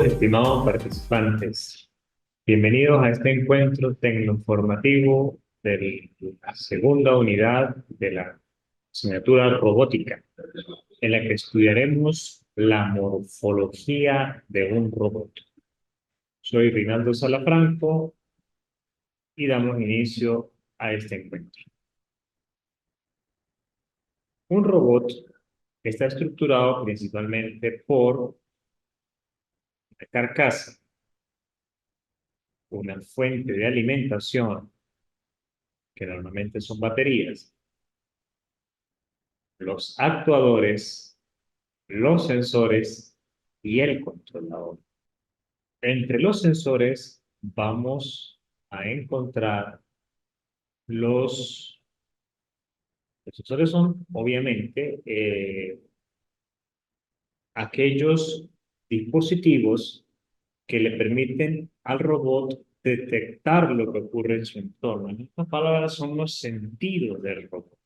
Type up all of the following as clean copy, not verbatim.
estimados participantes. Bienvenidos a este encuentro tecnoformativo de la segunda unidad de la asignatura robótica, en la que estudiaremos la morfología de un robot. Soy Rinaldo Salafranco y damos inicio a este encuentro. Un robot está estructurado principalmente por una carcasa, una fuente de alimentación, que normalmente son baterías, los actuadores, los sensores y el controlador. Entre los sensores vamos a encontrar los sensores son obviamente aquellos dispositivos que le permiten al robot detectar lo que ocurre en su entorno. En estas palabras son los sentidos del robot.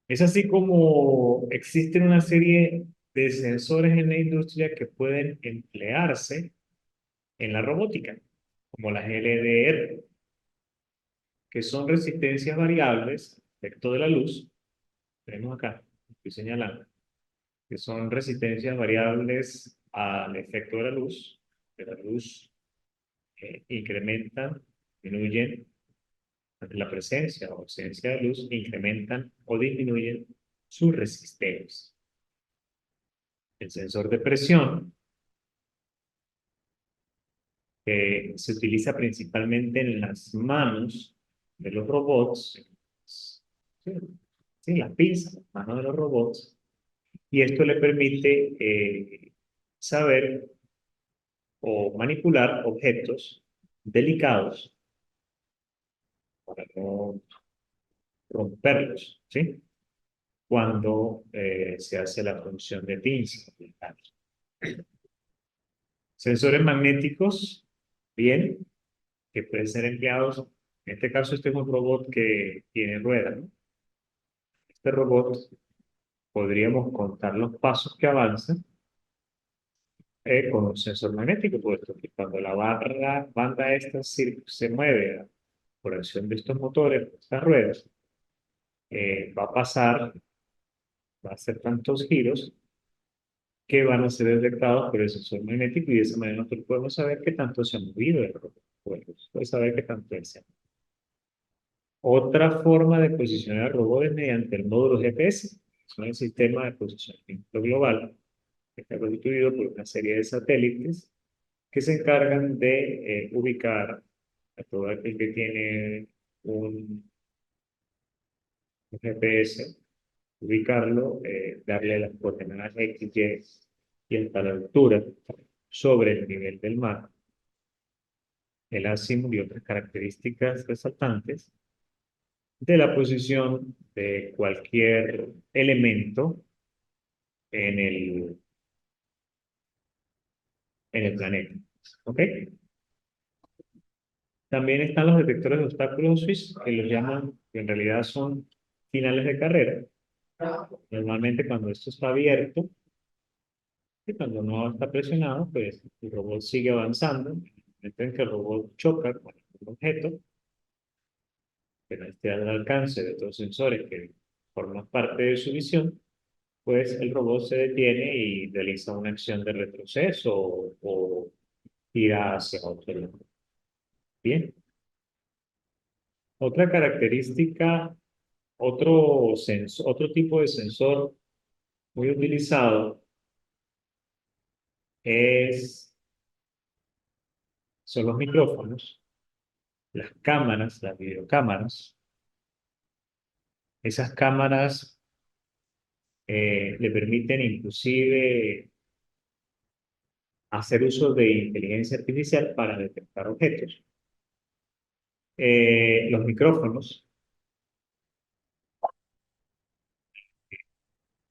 Es así como existen una serie de sensores en la industria que pueden emplearse en la robótica, como las LDR, que son resistencias variables, efecto de la luz. Tenemos acá, estoy señalando, que son resistencias variables al efecto de la luz. De la luz incrementan, disminuyen la presencia o ausencia de luz, incrementan o disminuyen su resistencia. El sensor de presión se utiliza principalmente en las manos de los robots, sí, sí, las pinzas, las manos de los robots, y esto le permite saber o manipular objetos delicados para no romperlos, ¿sí? Cuando se hace la función de pinza. Sensores magnéticos, bien, que pueden ser empleados. En este caso, este es un robot que tiene ruedas, ¿no? Este robot podríamos contar los pasos que avanza con un sensor magnético, puesto que cuando la banda esta se mueve por acción de estos motores, de estas ruedas, va a pasar, va a hacer tantos giros que van a ser detectados por el sensor magnético y de esa manera nosotros podemos saber qué tanto se ha movido el robot. Puede saber qué tanto él se ha movido. Otra forma de posicionar el robot es mediante el módulo GPS, es un sistema de posicionamiento global que está constituido por una serie de satélites que se encargan de ubicar a todo aquel que tiene un GPS, ubicarlo, darle las coordenadas X, Y hasta la altura sobre el nivel del mar, el azimut y otras características resaltantes de la posición de cualquier elemento en el planeta. ¿Ok? También están los detectores de obstáculos suizos, que los llaman, que en realidad son finales de carrera. Normalmente cuando esto está abierto y cuando no está presionado, pues el robot sigue avanzando. En el momento en que el robot choca con un objeto, que no esté al alcance de otros sensores que forman parte de su visión, pues el robot se detiene y realiza una acción de retroceso o tira hacia otro lado. Bien. Otra característica, otro tipo de sensor muy utilizado son los micrófonos, las cámaras, las videocámaras. Esas cámaras le permiten inclusive hacer uso de inteligencia artificial para detectar objetos. Los micrófonos,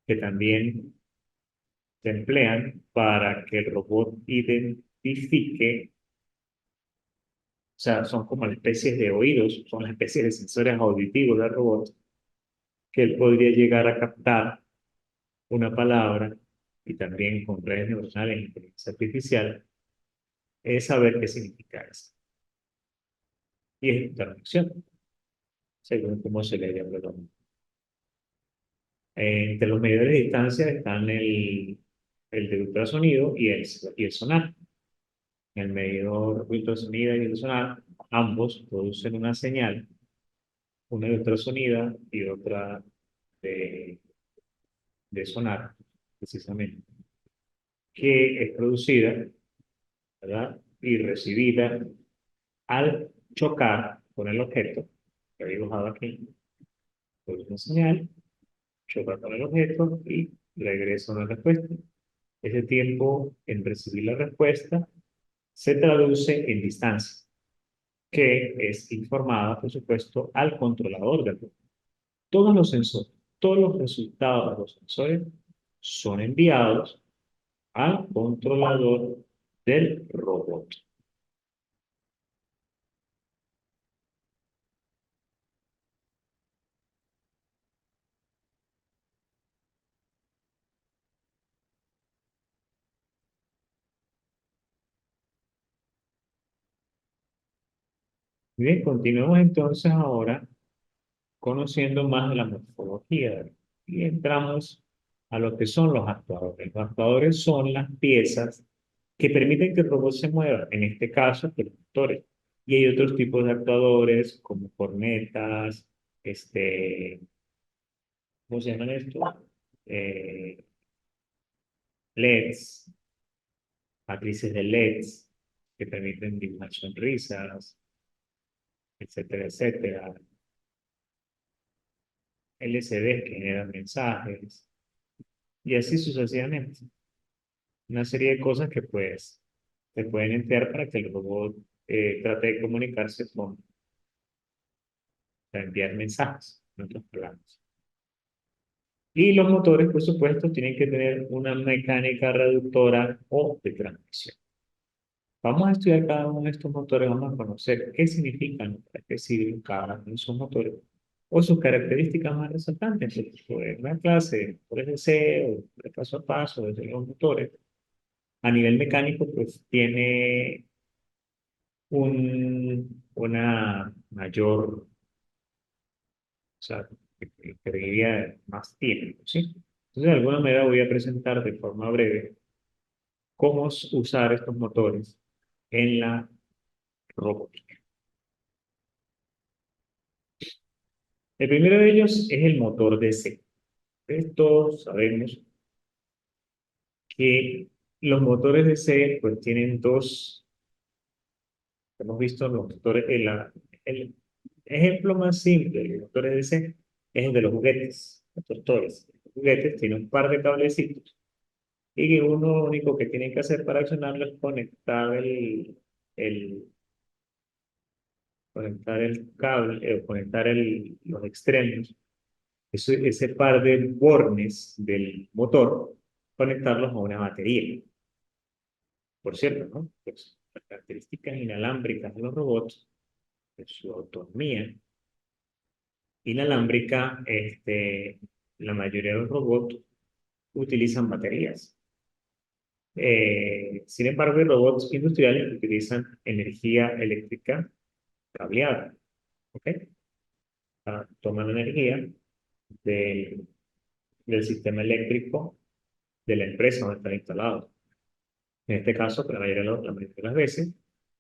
que también se emplean para que el robot identifique, o sea, son como las especies de oídos, son las especies de sensores auditivos del robot, que él podría llegar a captar una palabra y también con redes neuronales e inteligencia artificial, es saber qué significa eso y ejecutar una acción, según cómo se le haya programado. Entre los medidores de distancia están el de ultrasonido y el sonar. El medidor de ultrasonido y el sonar, ambos producen una señal, una de ultrasonido y otra de, de sonar, precisamente, que es producida, ¿verdad? Y recibida al chocar con el objeto, que he dibujado aquí, produce una señal, choca con el objeto y regresa una respuesta. Ese tiempo en recibir la respuesta se traduce en distancia, que es informada, por supuesto, al controlador del robot. Todos los sensores, todos los resultados de los sensores son enviados al controlador del robot. Bien, continuemos entonces ahora conociendo más de la morfología y entramos a lo que son los actuadores. Los actuadores son las piezas que permiten que el robot se mueva, en este caso, los motores. Y hay otros tipos de actuadores como cornetas, ¿cómo se llaman esto? Eh, LEDs, matrices de LEDs que permiten dibujar sonrisas, etcétera, etcétera. LCDs que generan mensajes y así sucesivamente. Una serie de cosas que pues se pueden emplear para que el robot trate de comunicarse para enviar mensajes, en otras palabras. Y los motores, por supuesto, tienen que tener una mecánica reductora o de transmisión. Vamos a estudiar cada uno de estos motores, vamos a conocer qué significan, para qué sirven cada uno de esos motores, o sus características más resaltantes. En una clase, por C, o de paso a paso, de los motores, a nivel mecánico, pues tiene una mayor, o sea, que requeriría más tiempo, ¿sí? Entonces, de alguna manera voy a presentar de forma breve cómo usar estos motores en la robótica. El primero de ellos es el motor DC. Todos sabemos que los motores DC pues tienen dos, hemos visto los motores, el ejemplo más simple de los motores DC es el de los juguetes, los motores. Los juguetes tienen un par de cablecitos y que uno lo único que tienen que hacer para accionarlo es el, conectar el cable, o conectar los extremos, ese par de bornes del motor, conectarlos a una batería. Por cierto, ¿no? Pues, las características inalámbricas de los robots, de su autonomía inalámbrica, la mayoría de los robots utilizan baterías. Sin embargo, hay robots industriales que utilizan energía eléctrica cableada, ¿ok? Toman energía del sistema eléctrico de la empresa donde están instalados. En este caso, la mayoría de las veces,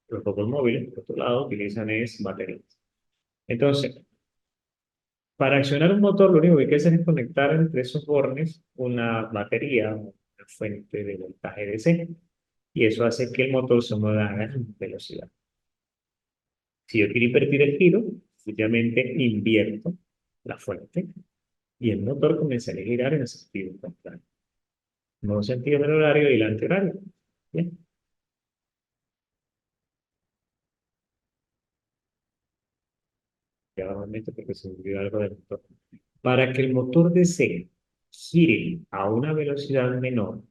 los robots móviles, por otro lado, utilizan es baterías. Entonces, para accionar un motor, lo único que hay que hacer es conectar entre esos bornes una batería, una fuente de voltaje DC, y eso hace que el motor se mueva a gran velocidad. Si yo quiero invertir el giro, simplemente invierto la fuente y el motor comenzaría a girar en el sentido contrario. No sentido del horario y el antihorario. Bien, ya nuevamente porque se me olvidó algo del motor. Para que el motor DC gire a una velocidad menor,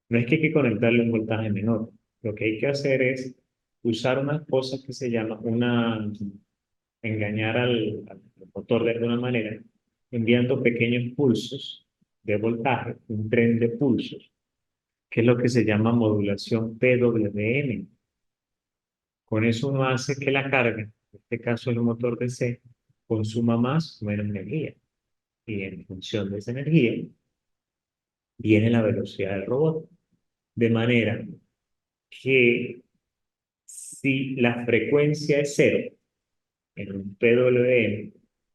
no es que hay que conectarle un voltaje menor. Lo que hay que hacer es usar una cosa que se llama engañar al motor de alguna manera, enviando pequeños pulsos de voltaje, un tren de pulsos, que es lo que se llama modulación PWM. Con eso uno hace que la carga, en este caso el motor DC, consuma más o menos energía. Y en función de esa energía, viene la velocidad del robot. De manera que si la frecuencia es cero en un PWM,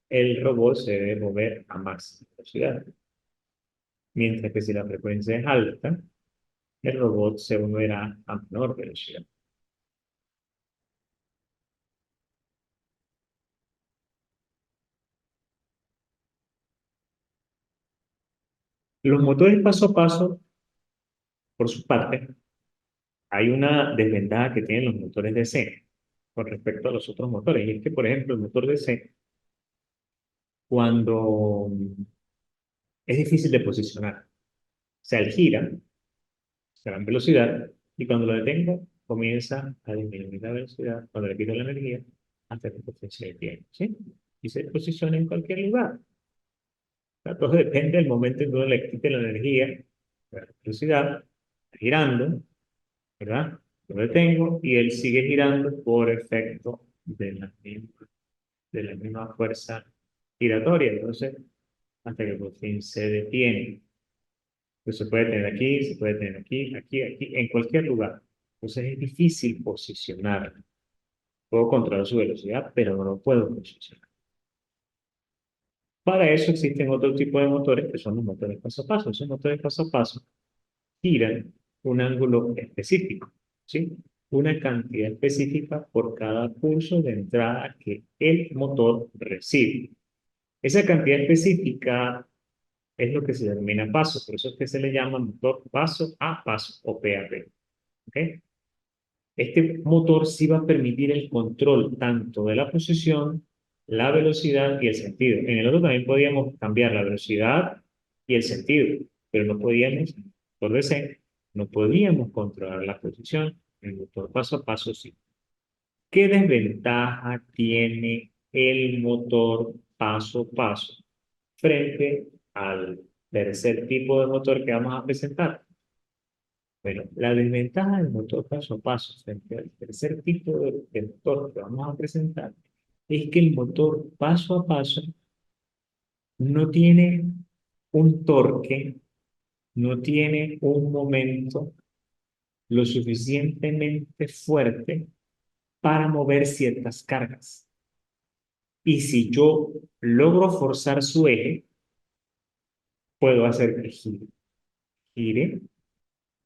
el robot se debe mover a más velocidad. Mientras que si la frecuencia es alta, el robot se moverá a menor velocidad. Los motores paso a paso, por su parte, hay una desventaja que tienen los motores DC con respecto a los otros motores. Y es que, por ejemplo, el motor DC, cuando es difícil de posicionar, o sea, él gira a gran velocidad y cuando lo detengo, comienza a disminuir la velocidad cuando le quito la energía hasta que por fin se detiene, ¿sí? Y se posiciona en cualquier lugar. Todo depende del momento en que uno le quite la energía, la velocidad, girando, ¿verdad? Lo detengo y él sigue girando por efecto de la misma fuerza giratoria. Entonces, hasta que por fin se detiene. Pues se puede tener aquí, se puede tener aquí, aquí, aquí, en cualquier lugar. Entonces es difícil posicionar. Puedo controlar su velocidad, pero no lo puedo posicionar. Para eso existen otro tipo de motores que son los motores paso a paso. Esos motores paso a paso giran un ángulo específico, ¿sí? Una cantidad específica por cada pulso de entrada que el motor recibe. Esa cantidad específica es lo que se denomina paso, por eso es que se le llama motor paso a paso o PAP. ¿Ok? Este motor sí va a permitir el control tanto de la posición, la velocidad y el sentido. En el otro también podíamos cambiar la velocidad y el sentido, pero no podíamos, por DC, no podíamos controlar la posición. El motor paso a paso sí. ¿Qué desventaja tiene el motor paso a paso frente al tercer tipo de motor que vamos a presentar? Bueno, la desventaja del motor paso a paso frente al tercer tipo de motor que vamos a presentar es que el motor paso a paso no tiene un torque, no tiene un momento lo suficientemente fuerte para mover ciertas cargas. Y si yo logro forzar su eje, puedo hacer que gire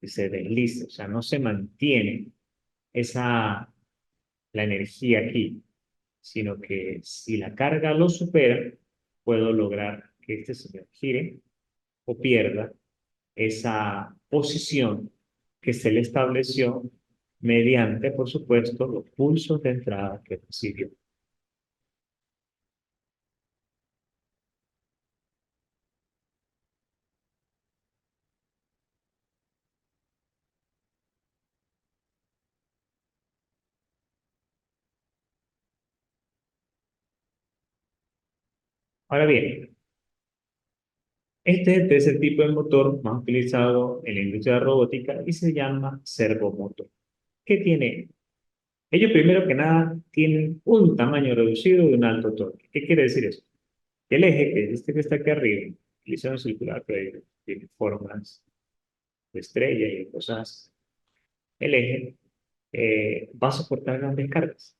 y se deslice, o sea, no se mantiene esa, la energía aquí, sino que si la carga lo supera, puedo lograr que este señor gire o pierda esa posición que se le estableció mediante, por supuesto, los pulsos de entrada que recibió. Ahora bien, este es el tipo de motor más utilizado en la industria de robótica y se llama servomotor. ¿Qué tiene? Ellos primero que nada tienen un tamaño reducido y un alto torque. ¿Qué quiere decir eso? El eje, que es este que está aquí arriba, utiliza circular, pero tiene formas de estrella y cosas. El eje va a soportar grandes cargas.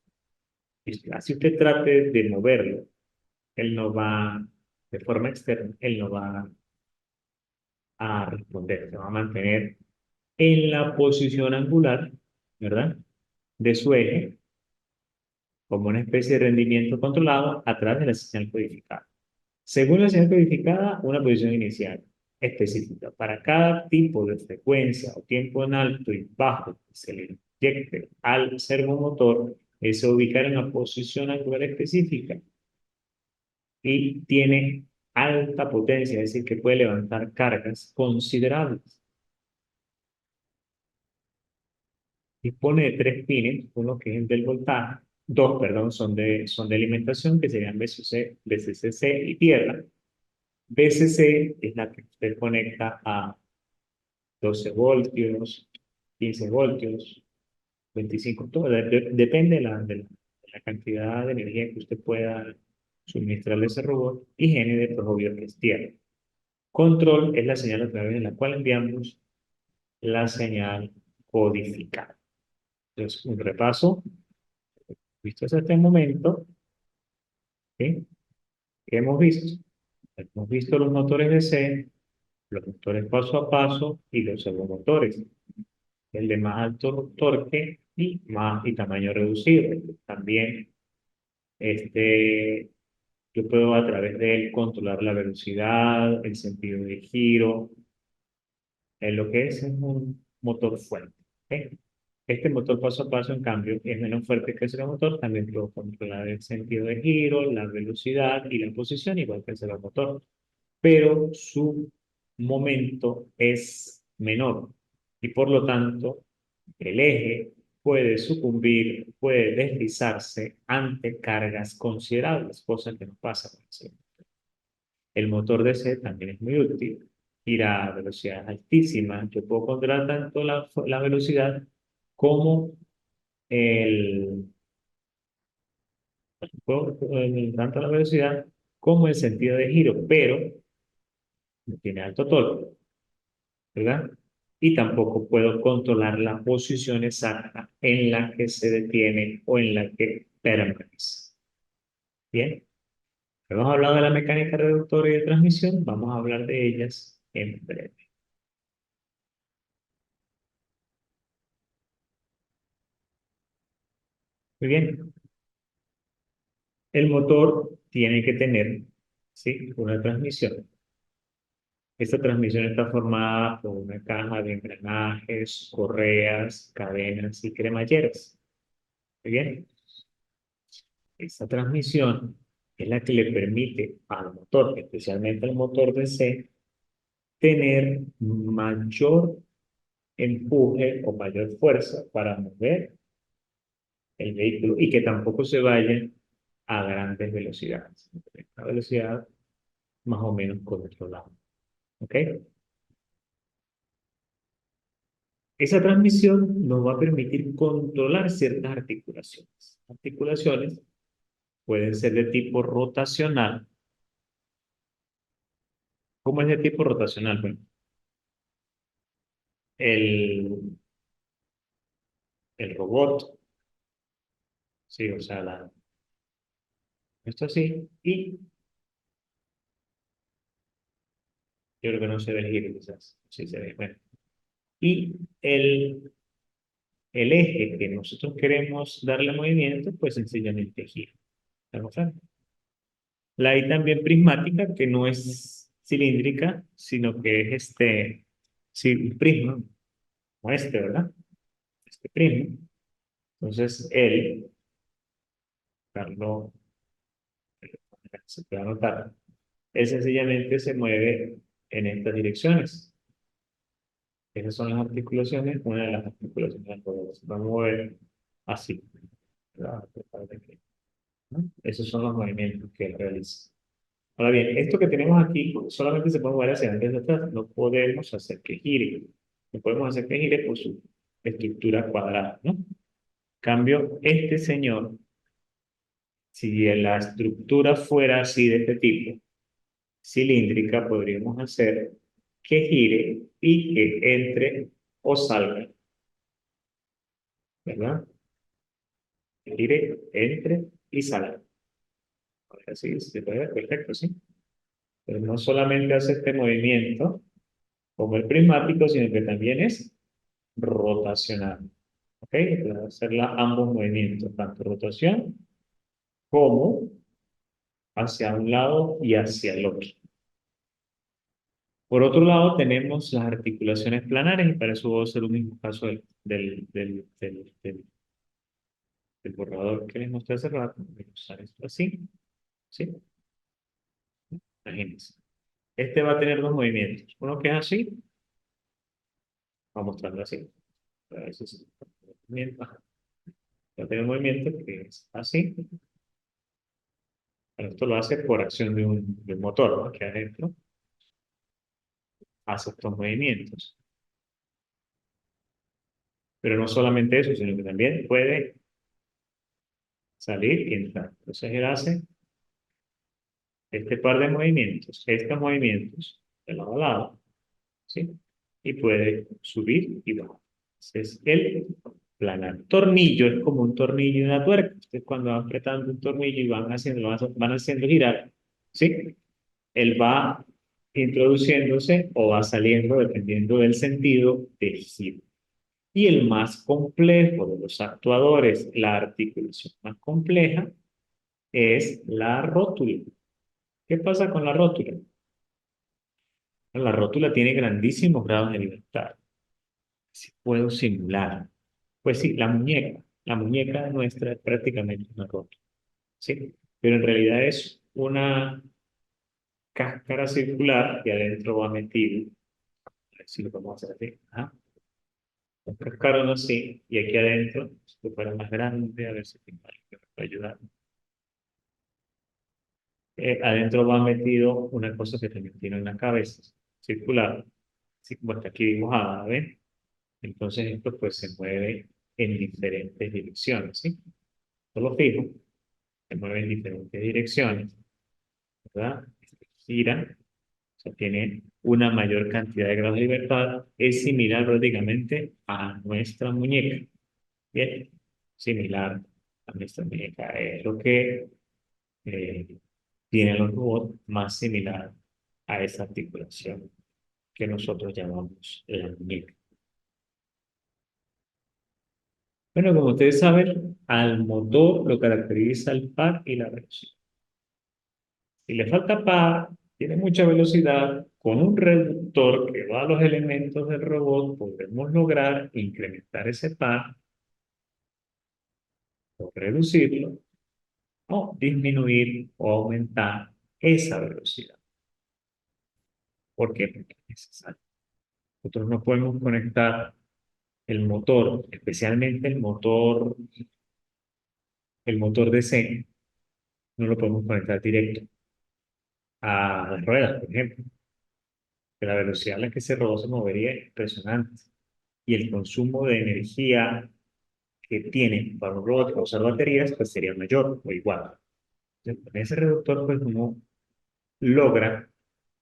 Así usted trate de moverlo, él no va, de forma externa, él no va a responder, se va a mantener en la posición angular, ¿verdad? De su eje, como una especie de rendimiento controlado a través de la señal codificada. Según la señal codificada, una posición inicial específica. Para cada tipo de frecuencia o tiempo en alto y bajo que se le inyecte al servomotor, se ubicará en una posición angular específica y tiene alta potencia, es decir, que puede levantar cargas considerables. Dispone de tres pines, uno que es el del voltaje, dos, perdón, son de alimentación, que serían BCC, BCCC y tierra, VCC es la que usted conecta a 12 voltios, 15 voltios, 25, todo, depende de la cantidad de energía que usted pueda suministrarle a ese robot y genere, pues obvio que es tierra. Control es la señal a través de la cual enviamos la señal codificada. Entonces, un repaso, visto hasta este momento, ¿sí? ¿Qué hemos visto? Hemos visto los motores de C, los motores paso a paso y los servomotores. El de más alto torque y tamaño reducido. También yo puedo a través de él controlar la velocidad, el sentido de giro, en lo que es un motor fuerte. ¿Ok? Este motor paso a paso, en cambio, es menos fuerte que ese motor. También puedo controlar el sentido de giro, la velocidad y la posición, igual que ese motor. Pero su momento es menor y por lo tanto el eje puede sucumbir, puede deslizarse ante cargas considerables, cosa que no pasa con el C. El motor DC también es muy útil, gira a velocidades altísimas. Yo puedo controlar tanto la velocidad como el, tanto la velocidad como el sentido de giro, pero no tiene alto torque, ¿verdad? Y tampoco puedo controlar la posición exacta en la que se detiene o en la que permanece. Bien, hemos hablado de la mecánica reductora y de transmisión, vamos a hablar de ellas en breve. Muy bien, el motor tiene que tener, ¿sí?, una transmisión. Esta transmisión está formada por una caja de engranajes, correas, cadenas y cremalleras. Muy bien, esta transmisión es la que le permite al motor, especialmente al motor DC, tener mayor empuje o mayor fuerza para mover el vehículo y que tampoco se vaya a grandes velocidades, a velocidad más o menos controlada. ¿Ok? Esa transmisión nos va a permitir controlar ciertas articulaciones. Articulaciones pueden ser de tipo rotacional. ¿Cómo es de tipo rotacional? Bueno, el, el robot, sí, o sea, esto así, y yo creo que no se ve el giro, quizás, sí se ve, bueno. Y el eje que nosotros queremos darle movimiento, pues sencillamente gira. ¿Estamos claros? La hay también prismática, que no es cilíndrica, sino que es sí, un prisma, como este, ¿verdad? Este prisma. Entonces, Carlos, se puede anotar, él sencillamente se mueve en estas direcciones. Esas son las articulaciones, una de las articulaciones del poder. Se va a mover así, ¿verdad? ¿No? Esos son los movimientos que él realiza. Ahora bien, esto que tenemos aquí solamente se puede mover hacia adelante y hacia atrás. No podemos hacer que gire. No podemos hacer que gire por su estructura cuadrada, ¿no? En cambio, este señor, si la estructura fuera así de este tipo, cilíndrica, podríamos hacer que gire y que entre o salga, ¿verdad? Que gire, entre y salga. Así se puede ver, perfecto, ¿sí? Pero no solamente hace este movimiento como el prismático, sino que también es rotacional. ¿Ok? Para hacer ambos movimientos, tanto rotación como hacia un lado y hacia el otro. Por otro lado, tenemos las articulaciones planares, y para eso voy a hacer un mismo caso del borrador que les mostré hace rato. Voy a usar esto así, ¿sí? Imagínense. Este va a tener dos movimientos. Uno que es así, voy a mostrarlo así. A ver si movimiento. Va a tener un movimiento que es así Pero esto lo hace por acción de un motor, ¿no? Que adentro hace estos movimientos. Pero no solamente eso, sino que también puede salir y entrar. Entonces él hace este par de movimientos, estos movimientos de lado a lado, ¿sí? Y puede subir y bajar. Entonces el planar. Tornillo es como un tornillo y una tuerca. Ustedes cuando van apretando un tornillo y van haciendo, van haciendo girar, ¿sí? Él va introduciéndose o va saliendo dependiendo del sentido del giro. Y el más complejo de los actuadores, la articulación más compleja, es la rótula. ¿Qué pasa con la rótula? La rótula tiene grandísimos grados de libertad. Si puedo simular. Pues sí, la muñeca nuestra es prácticamente una rótula, ¿sí? Pero en realidad es una cáscara circular que adentro va metido, a ver si lo podemos hacer así, ajá, un cascarón así, y aquí adentro, si fuera más grande, a ver si tengo algo que me puede ayudar. Adentro va metido una cosa que también tiene una cabeza circular, así como está aquí dibujada, ¿ven? Entonces esto pues se mueve en diferentes direcciones, ¿sí? Solo fijo, se mueve en diferentes direcciones, ¿verdad? Gira, o sea, tiene una mayor cantidad de grados de libertad, es similar prácticamente a nuestra muñeca, ¿bien? Similar a nuestra muñeca, es lo que eh, tienen los robots más similar a esa articulación que nosotros llamamos la muñeca. Bueno, como ustedes saben, al motor lo caracteriza el par y la velocidad. Si le falta par, tiene mucha velocidad, con un reductor que va a los elementos del robot, podemos lograr incrementar ese par o reducirlo o disminuir o aumentar esa velocidad. ¿Por qué? Porque es necesario. Nosotros no podemos conectar el motor, especialmente el motor DC, no lo podemos conectar directo a las ruedas, por ejemplo, que la velocidad a la que ese robot se movería es impresionante. Y el consumo de energía que tiene para un robot que usar baterías, pues sería mayor o igual. Entonces, con ese reductor, pues uno logra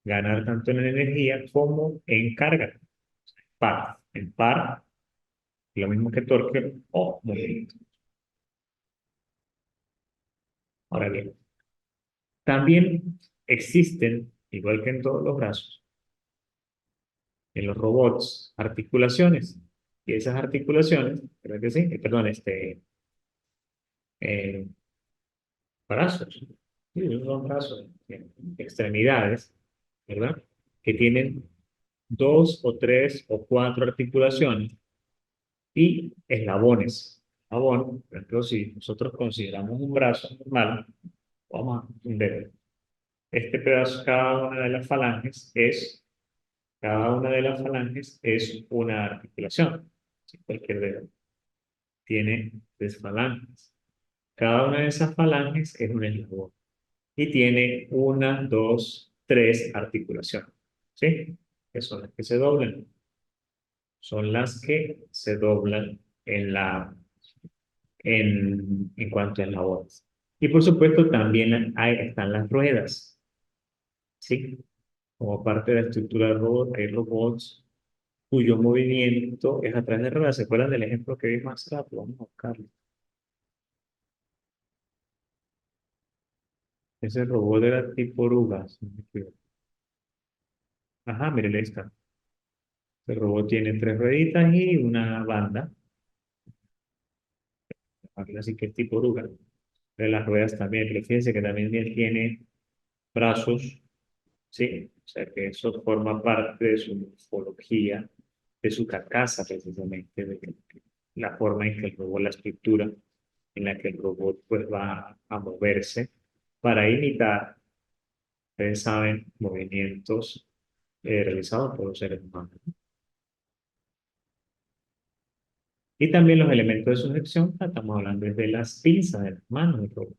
ganar tanto en energía como en carga. Par, en par, lo mismo que torque o movimiento. Ahora bien, también existen, igual que en todos los brazos, en los robots, articulaciones. Y esas articulaciones, ¿verdad que sí? Perdón, eh, brazos. Sí, son brazos, extremidades, ¿verdad? Que tienen dos o tres o cuatro articulaciones y eslabones. Eslabón, por ejemplo, si nosotros consideramos un brazo normal, vamos a ver, este pedazo, cada una de las falanges es una articulación. ¿Sí? Cualquier dedo tiene tres falanges. Cada una de esas falanges es un eslabón y tiene una, dos, tres articulaciones. ¿Sí? Que son las que se doblan. Son las que se doblan en en cuanto a eslabones. Y por supuesto también están las ruedas. ¿Sí? Como parte de la estructura del robot, hay robots cuyo movimiento es a través de ruedas. ¿Se acuerdan del ejemplo que vimos hace rato? Vamos a buscarlo. Ese robot era tipo oruga, si no me equivoco. Ajá, mire, ahí está. El robot tiene tres rueditas y una banda. Así que es tipo oruga. De las ruedas también, pero fíjense que también él tiene brazos, ¿sí? O sea que eso forma parte de su morfología, de su carcasa precisamente, de la forma en que el robot, la estructura en la que el robot pues va a moverse para imitar, ustedes saben, movimientos realizados por los seres humanos. Y también los elementos de sujeción, estamos hablando desde las pinzas de las manos del robot.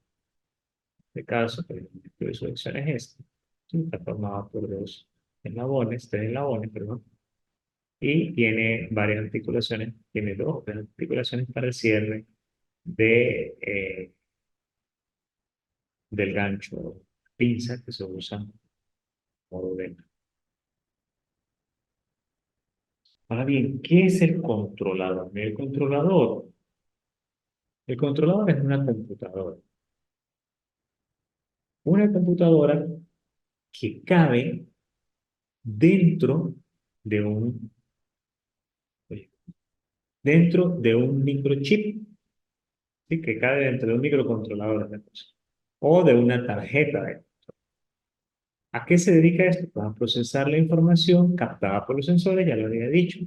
este caso, pues, el núcleo de su acción es este. ¿Sí? Está formado por dos eslabones, tres eslabones, perdón, y tiene varias articulaciones, tiene dos articulaciones para el cierre de, del gancho pinza que se usa como de. Ahora bien, ¿qué es el controlador? El controlador es una computadora que cabe dentro de un, oye, dentro de un microchip, ¿sí? Que cabe dentro de un microcontrolador, de cosa, o de una tarjeta. ¿A qué se dedica esto? Pues a procesar la información captada por los sensores, ya lo había dicho.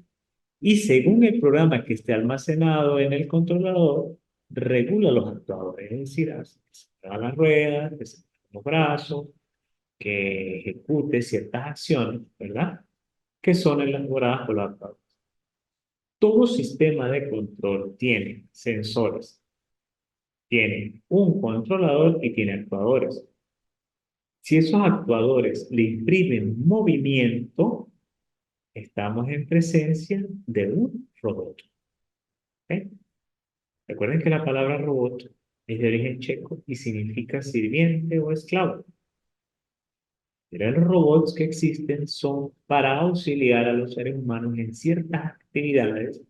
Y según el programa que esté almacenado en el controlador, regula los actuadores, es decir, hace que se muevan las ruedas, que se muevan los brazos, que ejecute ciertas acciones, ¿verdad? Que son elaboradas por los actuadores. Todo sistema de control tiene sensores, tiene un controlador y tiene actuadores. Si esos actuadores le imprimen movimiento, estamos en presencia de un robot. ¿Ok? Recuerden que la palabra robot es de origen checo y significa sirviente o esclavo. Pero los robots que existen son para auxiliar a los seres humanos en ciertas actividades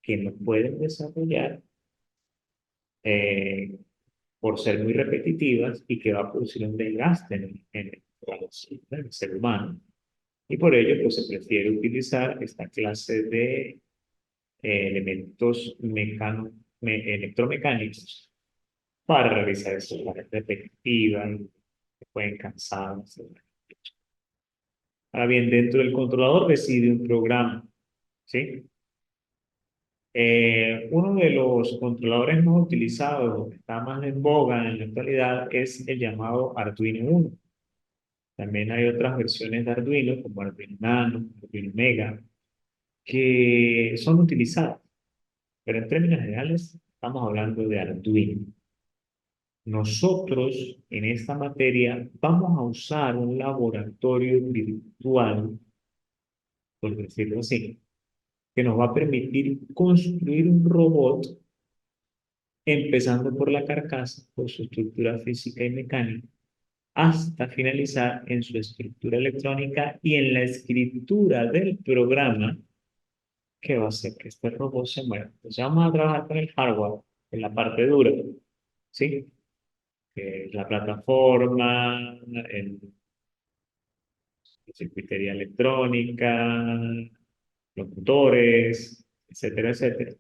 que no pueden desarrollar eh, por ser muy repetitivas y que va a producir un desgaste en el ser humano. Y por ello, pues se prefiere utilizar esta clase de elementos electromecánicos para realizar esas tareas repetitivas que pueden cansar, etc. Ahora bien, dentro del controlador reside un programa, ¿sí? Uno de los controladores más utilizados, o que está más en boga en la actualidad, es el llamado Arduino Uno. También hay otras versiones de Arduino, como Arduino Nano, Arduino Mega, que son utilizadas. Pero en términos generales, estamos hablando de Arduino. Nosotros en esta materia vamos a usar un laboratorio virtual, por decirlo así, que nos va a permitir construir un robot, empezando por la carcasa, por su estructura física y mecánica, hasta finalizar en su estructura electrónica y en la escritura del programa que va a hacer que este robot se mueva. Entonces vamos a trabajar con el hardware, en la parte dura, ¿sí? Que es la plataforma, la circuitería electrónica, los motores, etcétera, etcétera.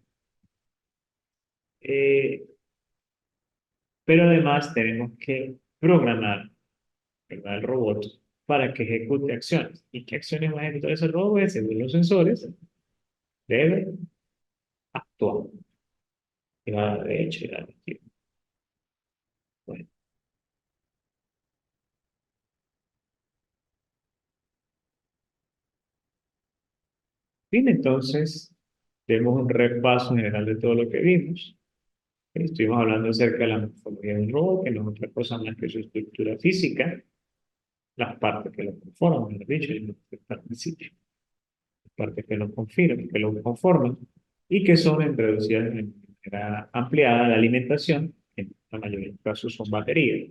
Eh, pero además tenemos que programar, ¿verdad? El robot para que ejecute acciones. ¿Y qué acciones va a ejecutar ese robot? Pues, según los sensores, debe actuar. Ir a la derecha, ir a la izquierda. Bueno, bien, entonces, demos un repaso general de todo lo que vimos. Estuvimos hablando acerca de la morfología del robot, que no es otra cosa más que su estructura física, las partes que lo conforman, mejor dicho, y al principio, las partes que lo confirman, que lo conforman, y que son introducidas de manera ampliada a la alimentación, que en la mayoría de los casos son baterías,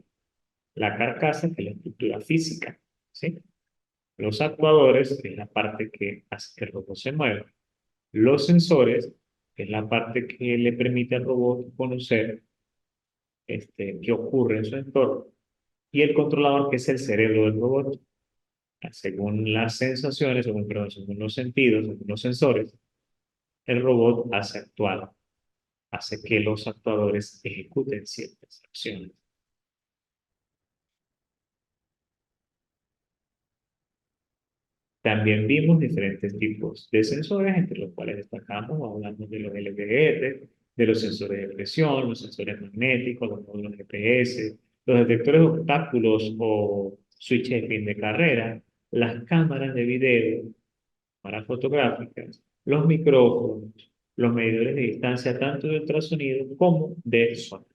la carcasa, que es la estructura física, ¿sí? Los actuadores, que es la parte que hace que el robot se mueva, los sensores, que es la parte que le permite al robot conocer qué ocurre en su entorno, y el controlador, que es el cerebro del robot. Según las sensaciones, según los sentidos, según los sensores, el robot hace actuar, hace que los actuadores ejecuten ciertas acciones. También vimos diferentes tipos de sensores, entre los cuales destacamos, hablando de los LVR, de los sensores de presión, los sensores magnéticos, los módulos GPS, los detectores de obstáculos o switches de fin de carrera, las cámaras de video, cámaras fotográficas, los micrófonos, los medidores de distancia tanto de ultrasonido como de sonido.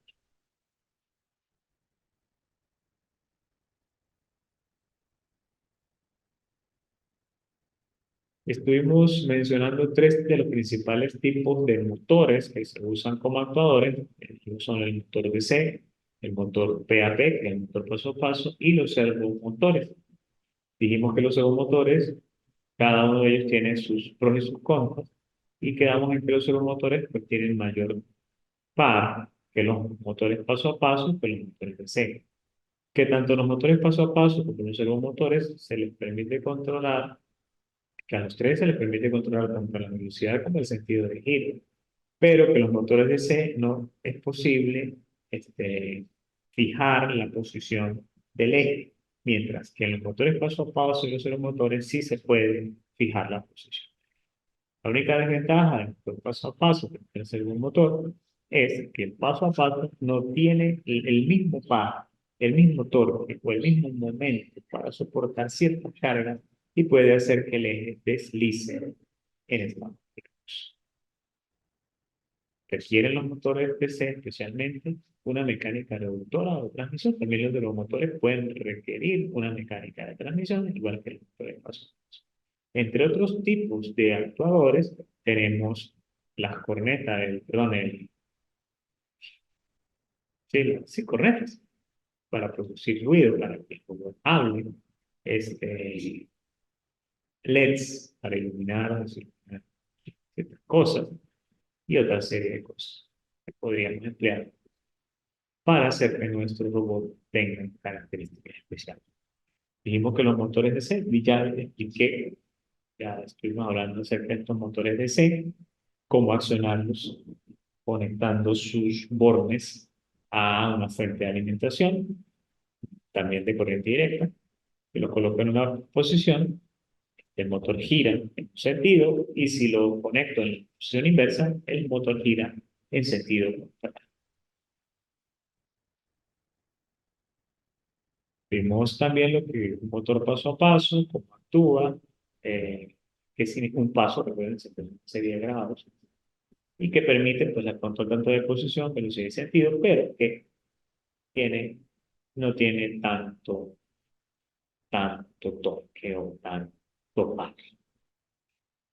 Estuvimos mencionando tres de los principales tipos de motores que se usan como actuadores, que son el motor DC, el motor PAP, que es el motor paso a paso, y los servomotores. Dijimos que los servomotores, cada uno de ellos tiene sus pros y sus contras, y quedamos en que los servomotores pues, tienen mayor par que los motores paso a paso que los motores DC. Que tanto los motores paso a paso como los servomotores se les permite controlar, que a los tres se les permite controlar tanto la velocidad como el sentido de giro, pero que los motores DC no es posible fijar la posición del eje, mientras que en los motores paso a paso y los servomotores sí se puede fijar la posición. La única desventaja del motor paso a paso que tiene el servomotor es que el paso a paso no tiene el mismo par, el mismo torque o el mismo momento para soportar ciertas cargas y puede hacer que el eje deslice en esta. Requieren los motores DC especialmente una mecánica reductora o de transmisión. También los de los motores pueden requerir una mecánica de transmisión, igual que los motores paso a paso. Entre otros tipos de actuadores, tenemos las cornetas, sí, cornetas, para producir ruido, para que el juego hable, LEDs para iluminar ciertas cosas y otra serie de cosas que podríamos emplear para hacer que nuestro robot tenga características especiales. Dijimos que los motores de C, ya expliqué, ya estuvimos hablando acerca de estos motores de C, cómo accionarlos conectando sus bornes a una fuente de alimentación, también de corriente directa, que lo coloco en una posición, el motor gira en un sentido, y si lo conecto en la posición inversa, el motor gira en sentido contrario. Vimos también lo que un motor paso a paso, cómo actúa, que significa un paso, recuerden, se una serie de grados, y que permite pues, el control tanto de posición, velocidad y sentido, pero que no tiene tanto torque o tanto par.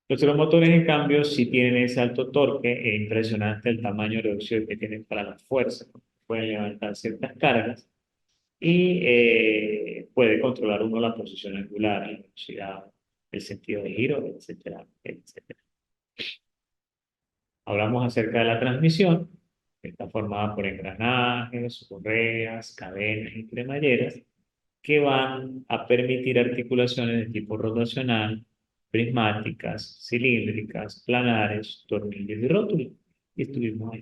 Los motores, en cambio, sí tienen ese alto torque e impresionante el tamaño de reducción que tienen para la fuerza. Pueden levantar ciertas cargas y puede controlar uno la posición angular, la velocidad, el sentido de giro, etcétera, etcétera. Hablamos acerca de la transmisión, que está formada por engranajes, correas, cadenas y cremalleras, que van a permitir articulaciones de tipo rotacional, prismáticas, cilíndricas, planares, tornillos y rótulos. Y estuvimos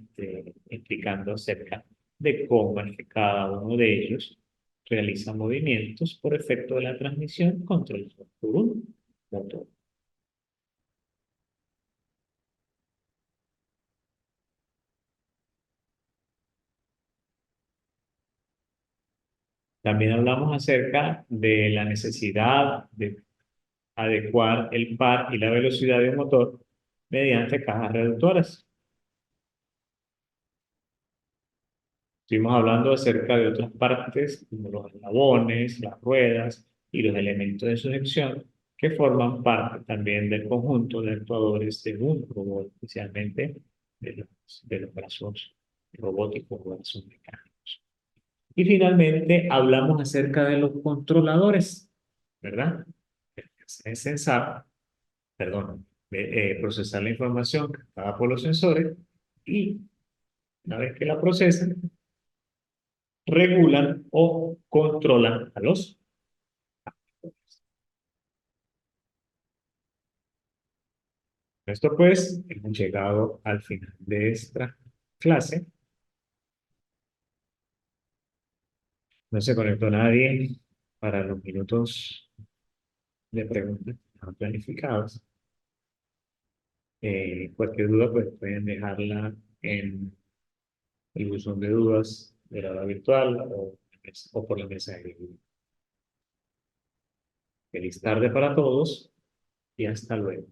explicando acerca de cómo es que cada uno de ellos realiza movimientos por efecto de la transmisión controlados por un motor. También hablamos acerca de la necesidad de adecuar el par y la velocidad del motor mediante cajas reductoras. Estuvimos hablando acerca de otras partes, como los eslabones, las ruedas y los elementos de sujeción, que forman parte también del conjunto de actuadores de un robot, especialmente de los brazos robóticos o brazos mecánicos. Y finalmente hablamos acerca de los controladores, ¿verdad? Es sensar, perdón, procesar la información captada por los sensores y una vez que la procesan, regulan o controlan a los actores. Esto pues, hemos llegado al final de esta clase. No se conectó nadie para los minutos de preguntas no planificados. Cualquier duda pues pueden dejarla en el buzón de dudas de la hora virtual o por la mesa de grupo. Feliz tarde para todos y hasta luego.